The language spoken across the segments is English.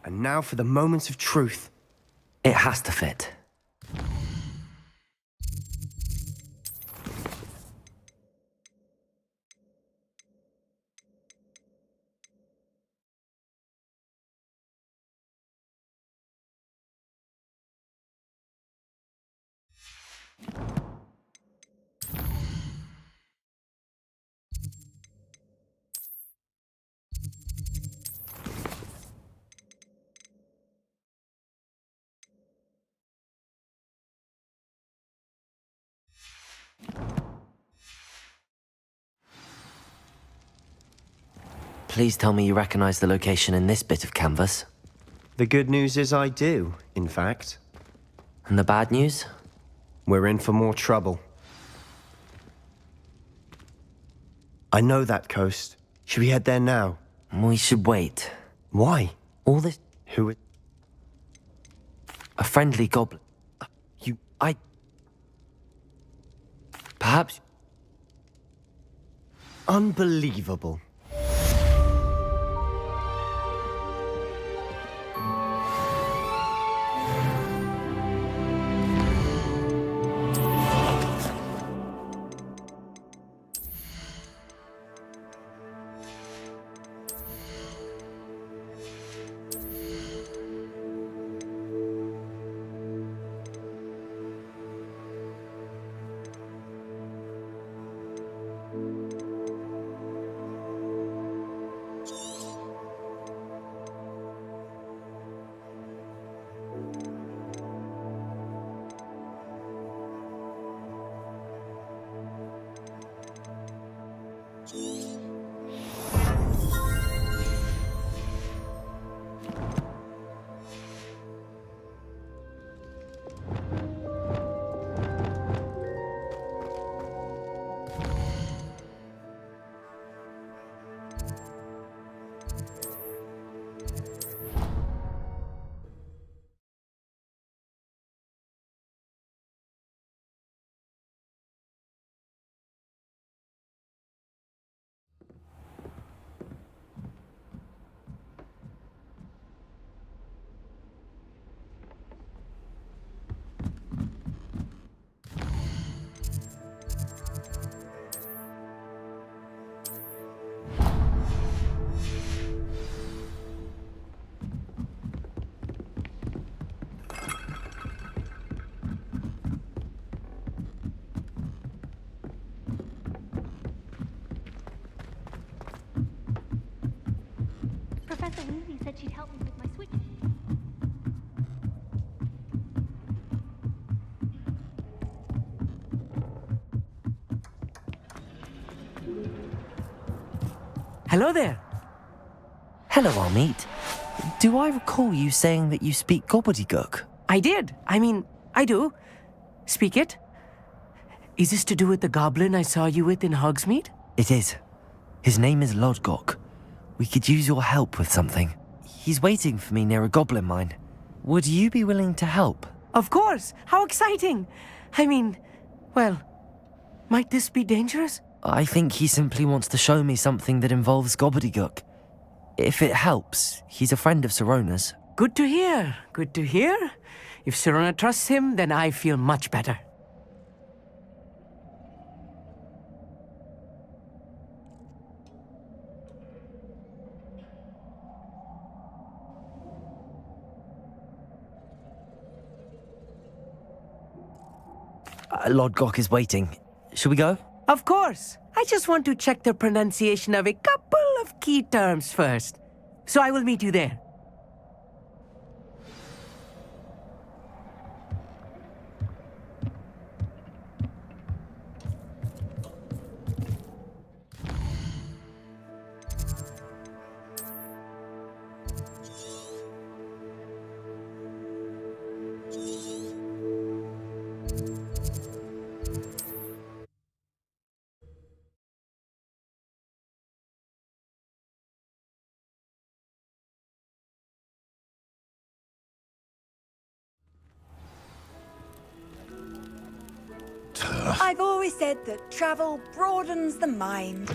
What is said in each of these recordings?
And now for the moments of truth. It has to fit. Please tell me you recognize the location in this bit of canvas. The good news is I do, in fact. And the bad news? We're in for more trouble. I know that coast. Should we head there now? We should wait. Why? All this... Who is... A friendly goblin. Perhaps... Unbelievable. Professor Weasley said she'd help me with my switch. Hello there. Hello, Amit. Do I recall you saying that you speak gobbledygook? I did. I do. Speak it. Is this to do with the goblin I saw you with in Hogsmeade? It is. His name is Lodgok. We could use your help with something. He's waiting for me near a goblin mine. Would you be willing to help? Of course. How exciting. Well, might this be dangerous? I think he simply wants to show me something that involves gobbledygook. If it helps, he's a friend of Sirona's. Good to hear. Good to hear. If Sirona trusts him, then I feel much better. Lodgok is waiting. Shall we go? Of course. I just want to check the pronunciation of a couple of key terms first. So I will meet you there. I've always said that travel broadens the mind.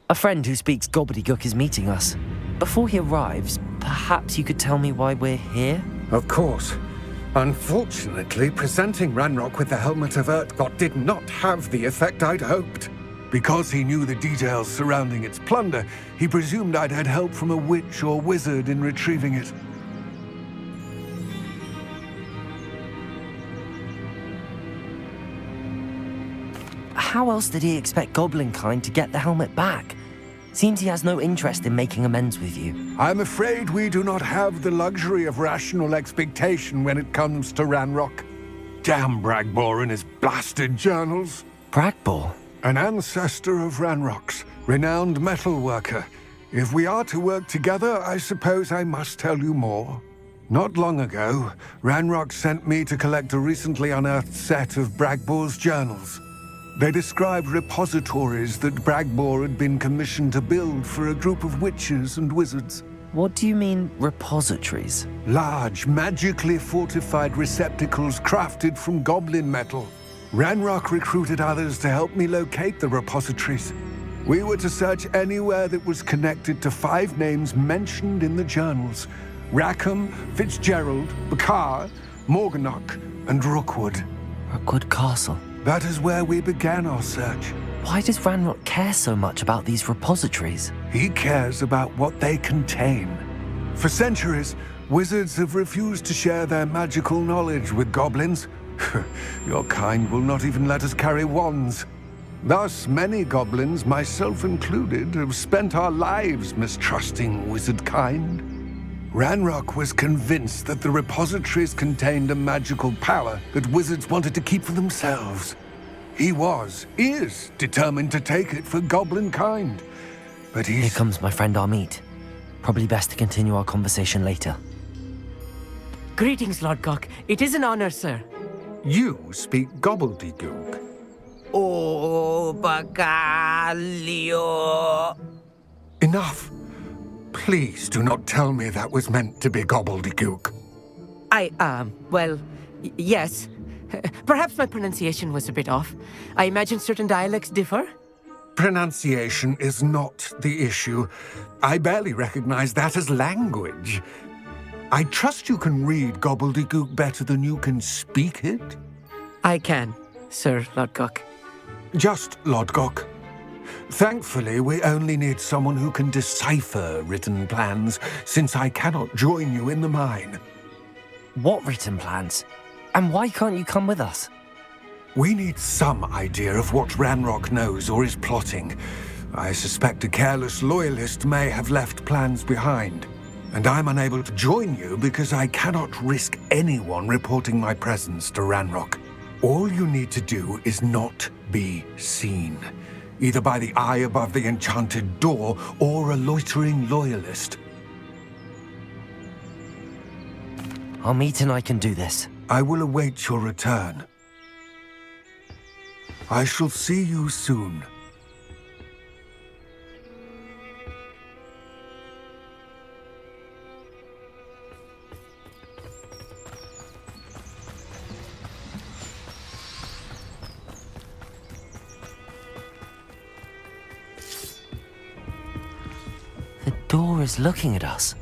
A friend who speaks gobbledygook is meeting us. Before he arrives, perhaps you could tell me why we're here? Of course. Unfortunately, presenting Ranrock with the helmet of Urtkot did not have the effect I'd hoped. Because he knew the details surrounding its plunder, he presumed I'd had help from a witch or wizard in retrieving it. How else did he expect Goblinkind to get the helmet back? Seems he has no interest in making amends with you. I'm afraid we do not have the luxury of rational expectation when it comes to Ranrock. Damn Bragbor and his blasted journals. Bragbor? An ancestor of Ranrock's, renowned metal worker. If we are to work together, I suppose I must tell you more. Not long ago, Ranrock sent me to collect a recently unearthed set of Bragbor's journals. They described repositories that Bragbor had been commissioned to build for a group of witches and wizards. What do you mean, repositories? Large, magically fortified receptacles crafted from goblin metal. Ranrock recruited others to help me locate the repositories. We were to search anywhere that was connected to 5 names mentioned in the journals: Rackham, Fitzgerald, Bakar, Morganach, and Rookwood. Rookwood Castle. That is where we began our search. Why does Ranrock care so much about these repositories? He cares about what they contain. For centuries, wizards have refused to share their magical knowledge with goblins. Your kind will not even let us carry wands. Thus, many goblins, myself included, have spent our lives mistrusting wizard kind. Ranrock was convinced that the repositories contained a magical power that wizards wanted to keep for themselves. He is determined to take it for goblin kind. But Here comes my friend Amit. Probably best to continue our conversation later. Greetings, Lodgok. It is an honor, sir. You speak gobbledygook. Oh, Bagalio. Enough. Please do not tell me that was meant to be gobbledygook. Yes. Perhaps my pronunciation was a bit off. I imagine certain dialects differ. Pronunciation is not the issue. I barely recognize that as language. I trust you can read gobbledygook better than you can speak it? I can, Sir Lodgok. Just Lodgok. Thankfully, we only need someone who can decipher written plans, since I cannot join you in the mine. What written plans? And why can't you come with us? We need some idea of what Ranrock knows or is plotting. I suspect a careless loyalist may have left plans behind. And I'm unable to join you because I cannot risk anyone reporting my presence to Ranrock. All you need to do is not be seen, either by the eye above the enchanted door or a loitering loyalist. Amit and I can do this. I will await your return. I shall see you soon. The door is looking at us.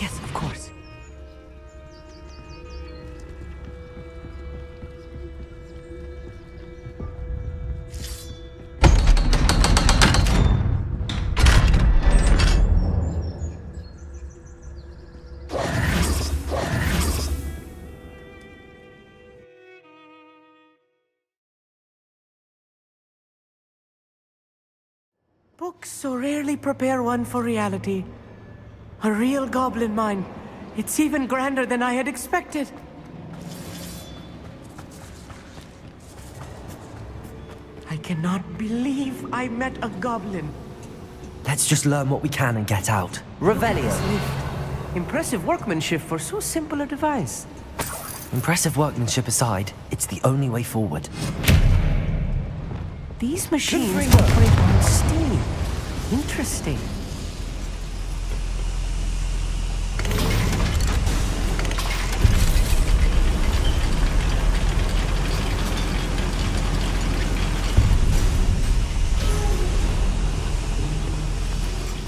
Yes, of course. Books so rarely prepare one for reality. A real goblin mine. It's even grander than I had expected. I cannot believe I met a goblin. Let's just learn what we can and get out. Revelio! Impressive workmanship for so simple a device. Impressive workmanship aside, it's the only way forward. These machines operate on steam. Interesting.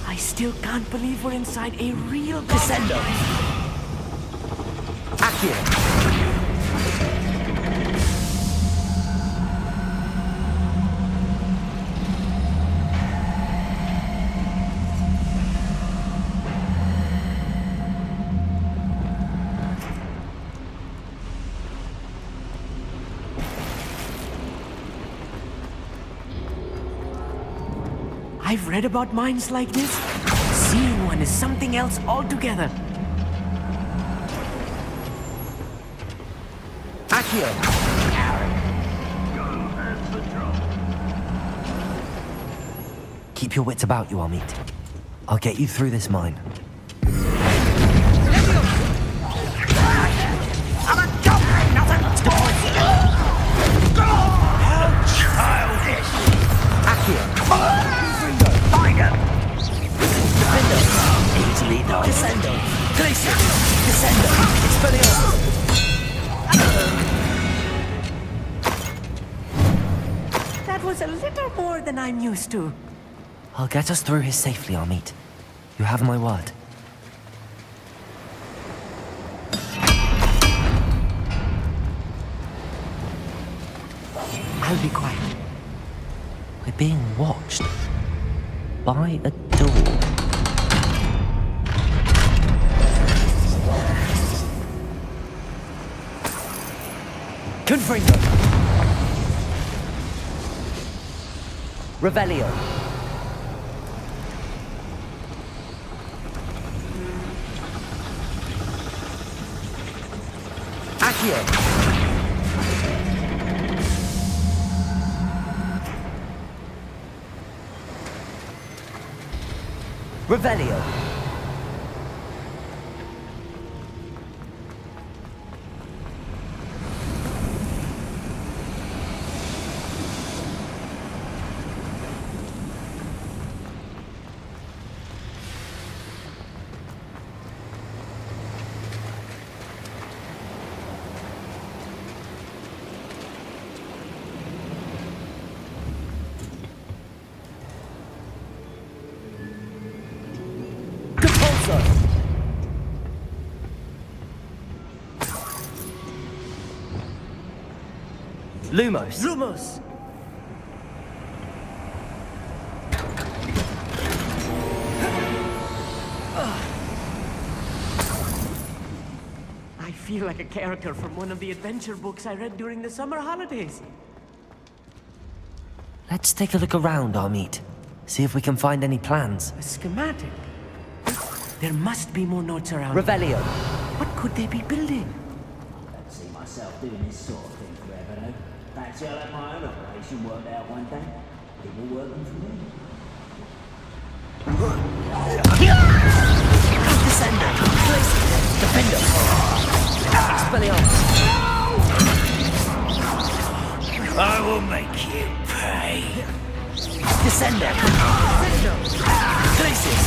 I still can't believe we're inside a real Descendo. Accio. I've read about mines like this. Seeing one is something else altogether. Accio. Keep your wits about you, Amit. I'll get you through this mine. Descendo! Glacier! Descendo! Expelliarmus! That was a little more than I'm used to. I'll get us through here safely, Amit. You have my word. I'll be quiet. We're being watched. By a door. Confringo! Revelio! Accio! Revelio! Lumos. Lumos! I feel like a character from one of the adventure books I read during the summer holidays. Let's take a look around, Amit. See if we can find any plans. A schematic. There must be more notes around. Revelio. What could they be building? I don't see myself doing this sort of thing forever, though. Fancy I'll have my own operation worked out one day. People working for me. Descendo. Defender. Expelliarmus. I will make you pay. Descendo. Glacius.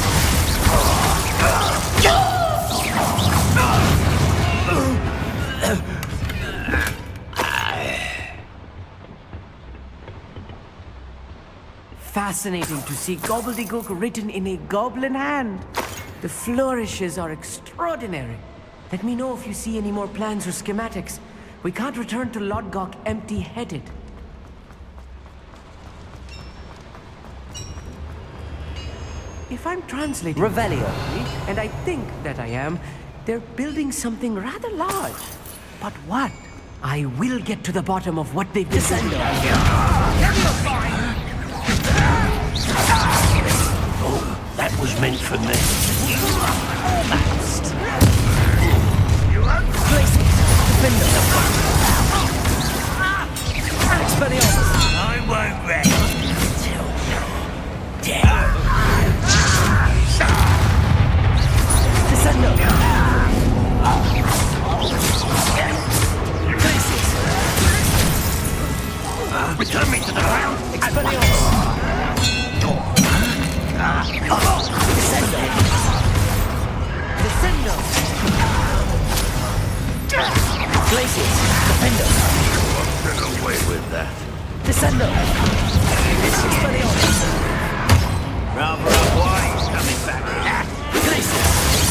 Fascinating to see gobbledygook written in a goblin hand. The flourishes are extraordinary. Let me know if you see any more plans or schematics. We can't return to Lodgok empty-headed. If I'm translating Revelio. correctly, and I think that I am, they're building something rather large. But what? I will get to the bottom of what they've descended. Oh, that was meant for me. Almost. Glacius. Defender. Expelliarmus. I won't rest until you're dead. Descendo. Glacius. Return me to the ground. Expelliarmus. Glaciers! Defender! Get away with that. Descendo! Expelliarmus! Rather a wise coming back. Glaciers!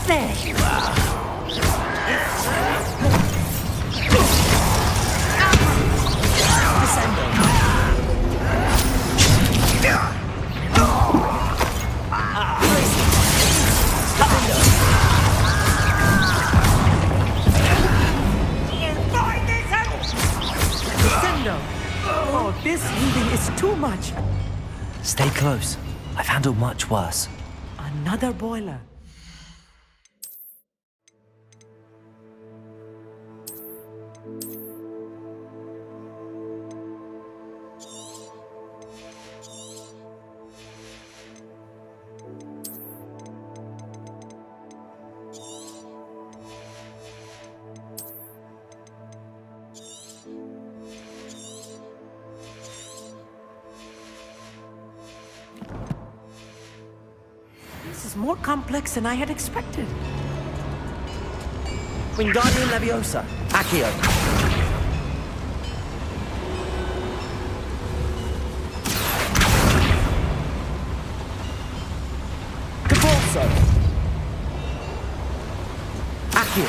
There you are. Descendo! Descendo! Oh, this heaving is too much. Stay close. I've handled much worse. Another boiler. This is more complex than I had expected. Wingardium Leviosa! Accio! Caporso! Accio!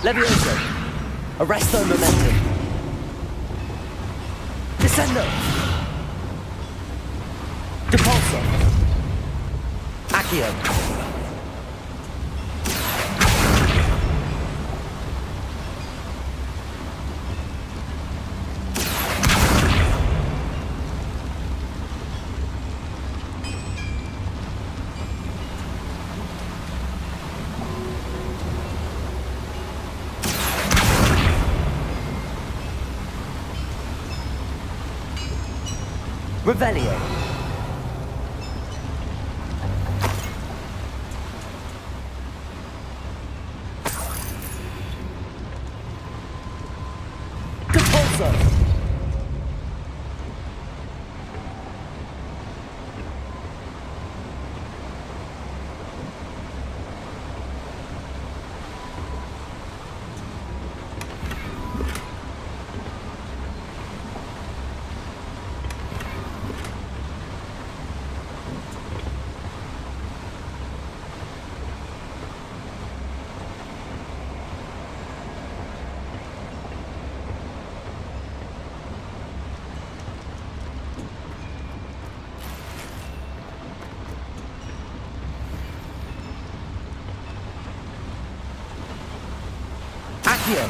Levioso! Arresto momentum! Descendo! Depulso! Accio! Revelio! Depulso! Accio!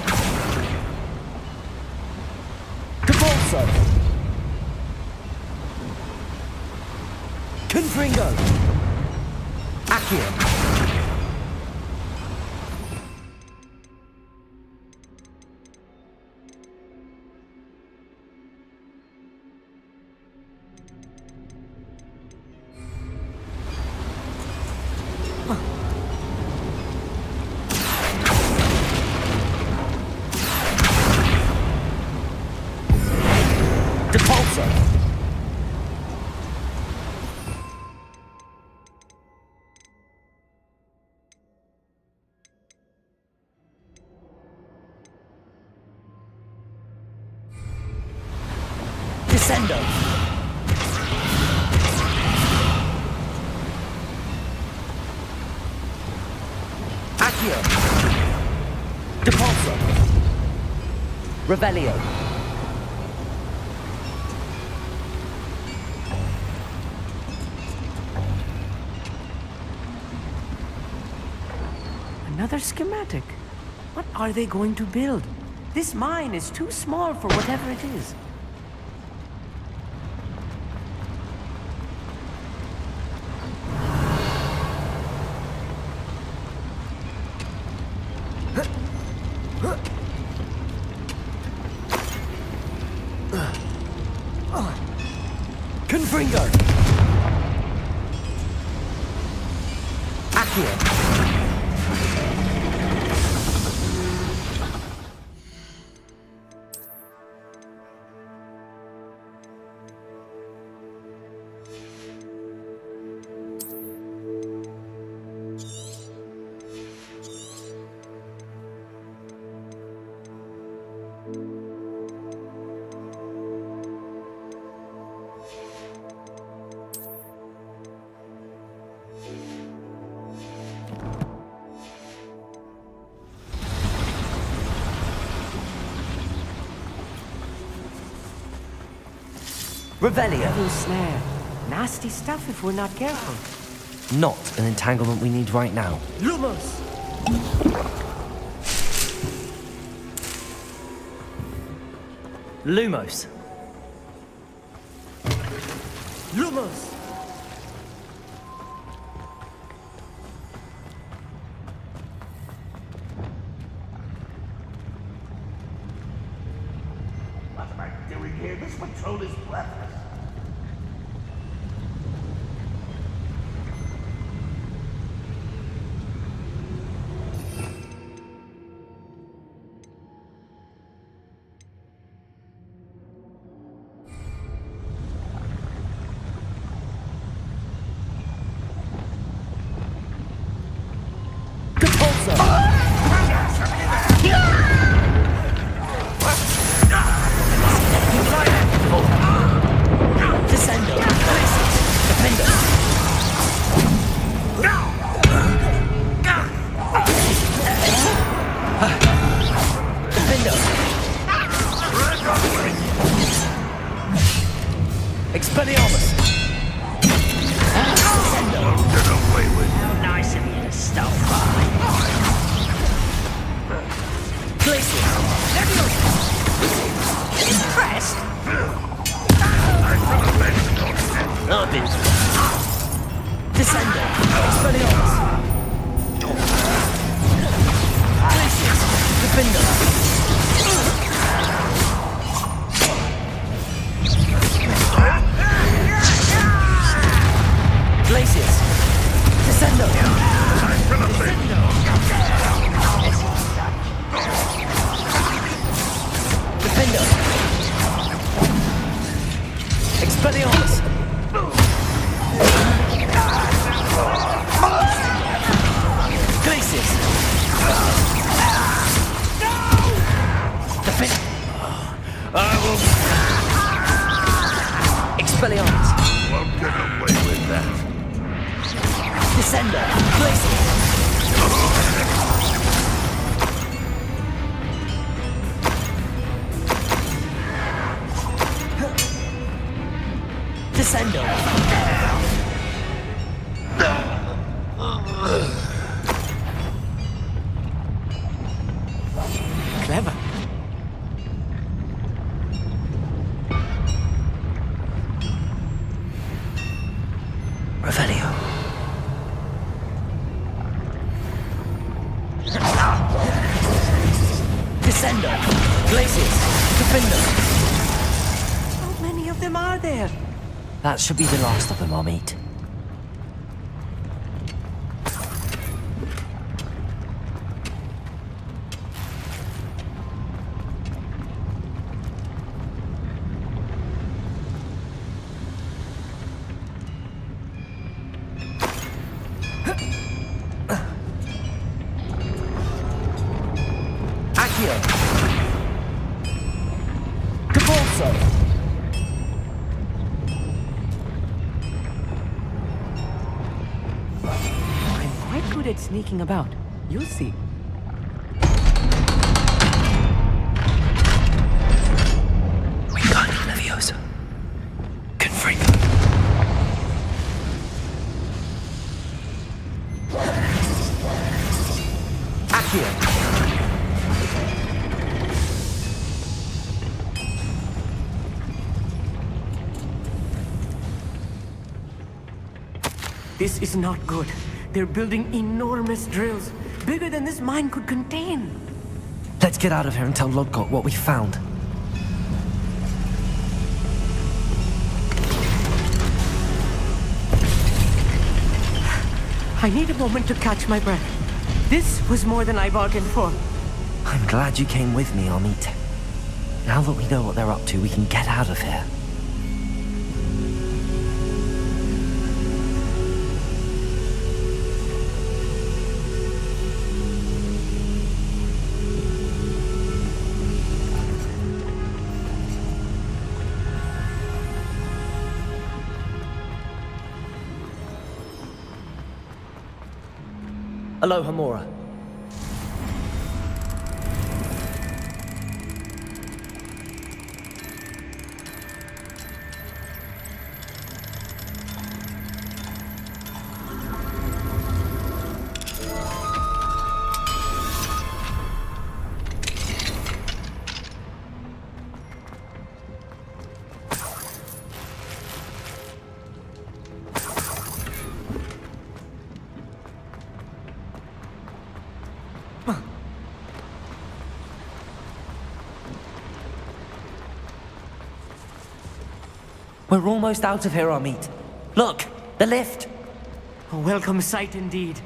Depulso! Confringo! Accio! Depulso! Descendo! Accio! Depulso! Revelio! Another schematic. What are they going to build? This mine is too small for whatever it is. Confringo! Accio! Revelio. Little snare. Nasty stuff if we're not careful. Not an entanglement we need right now. Lumos! Lumos. Lumos! What am I doing here? This patrol is worthless. Expelliarmus! Nice of you to stop by. Glacius! Impressed? I've been Descender! Expelliarmus! Glacius! Defender! Glacius! Descendo! Defender! Expelliarmus! Glacius! Defend! I will... Expelliarmus! Won't get away with that. Descender! Glacius! Descendo! Clever. Revelio. Descendo! Glacius! Defender! How many of them are there? That should be the last of them I'll meet. Accio! Capulso! I'm quite good at sneaking about. You'll see. Wingardium Leviosa. Confringo. This is not good. They're building enormous drills, bigger than this mine could contain. Let's get out of here and tell Lodgok what we found. I need a moment to catch my breath. This was more than I bargained for. I'm glad you came with me, Amit. Now that we know what they're up to, we can get out of here. Aloha, Mora. We're almost out of here, Amit. Look, the lift. A welcome sight indeed.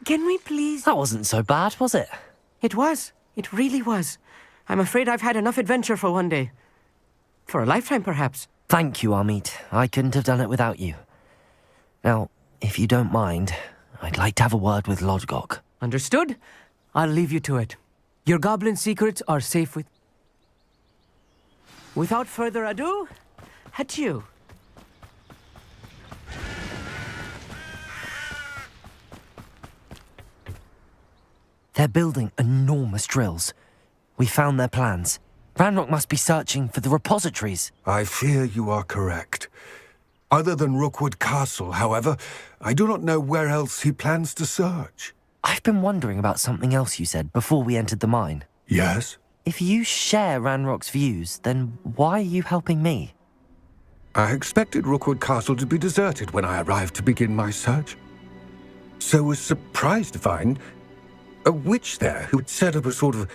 Can we please... That wasn't so bad, was it? It was. It really was. I'm afraid I've had enough adventure for one day. For a lifetime, perhaps. Thank you, Amit. I couldn't have done it without you. Now, if you don't mind, I'd like to have a word with Lodgok. Understood? I'll leave you to it. Your goblin secrets are safe with... Without further ado, adieu. They're building enormous drills. We found their plans. Ranrock must be searching for the repositories. I fear you are correct. Other than Rookwood Castle, however, I do not know where else he plans to search. I've been wondering about something else you said before we entered the mine. Yes? If you share Ranrock's views, then why are you helping me? I expected Rookwood Castle to be deserted when I arrived to begin my search. So was surprised to find a witch there who had set up a sort of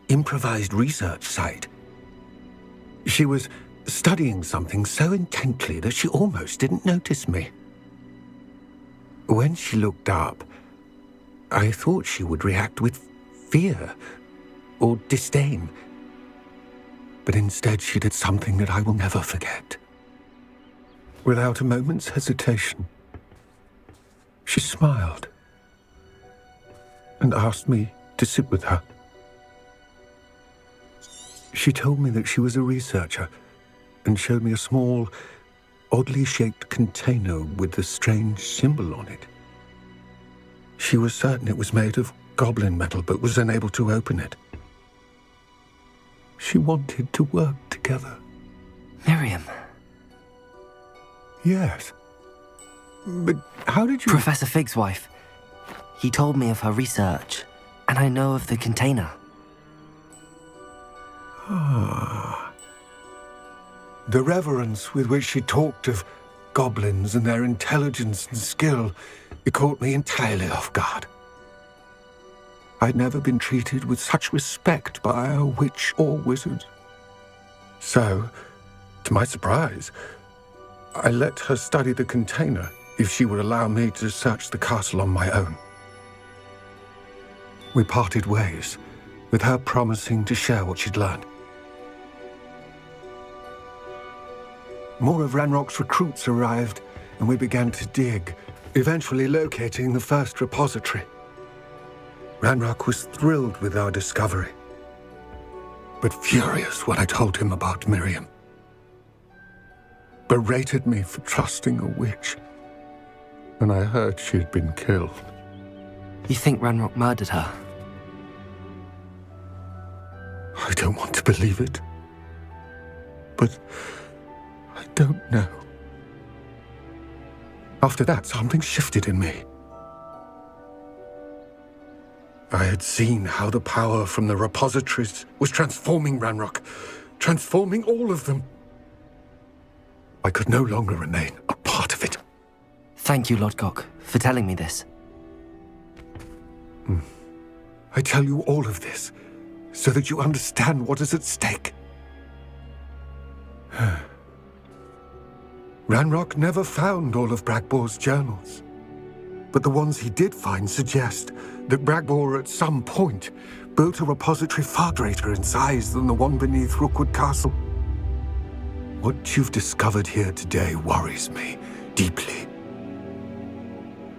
improvised research site. She was studying something so intently that she almost didn't notice me. When she looked up, I thought she would react with fear or disdain. But instead she did something that I will never forget. Without a moment's hesitation, she smiled and asked me to sit with her. She told me that she was a researcher and showed me a small, oddly shaped container with a strange symbol on it. She was certain it was made of goblin metal, but was unable to open it. She wanted to work together. Miriam. Yes. But how did you... Professor Fig's wife. He told me of her research, and I know of the container. Ah. The reverence with which she talked of goblins and their intelligence and skill, it caught me entirely off guard. I'd never been treated with such respect by a witch or wizard. So, to my surprise, I let her study the container if she would allow me to search the castle on my own. We parted ways, with her promising to share what she'd learned. More of Ranrock's recruits arrived, and we began to dig, eventually locating the first repository. Ranrock was thrilled with our discovery, but furious when I told him about Miriam. Berated me for trusting a witch when I heard she had been killed. You think Ranrock murdered her? I don't want to believe it, but I don't know. After that, something shifted in me. I had seen how the power from the repositories was transforming Ranrock, transforming all of them. I could no longer remain a part of it. Thank you, Lodgok, for telling me this. I tell you all of this so that you understand what is at stake. Ranrock never found all of Bragbor's journals, but the ones he did find suggest that Bragbor at some point built a repository far greater in size than the one beneath Rookwood Castle. What you've discovered here today worries me deeply.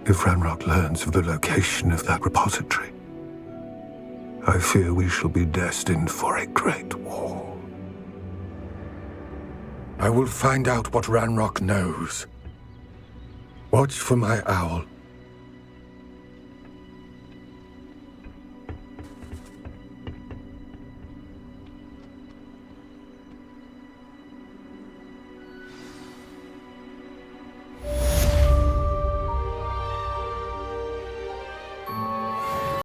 If Ranrock learns of the location of that repository, I fear we shall be destined for a great war. I will find out what Ranrock knows. Watch for my owl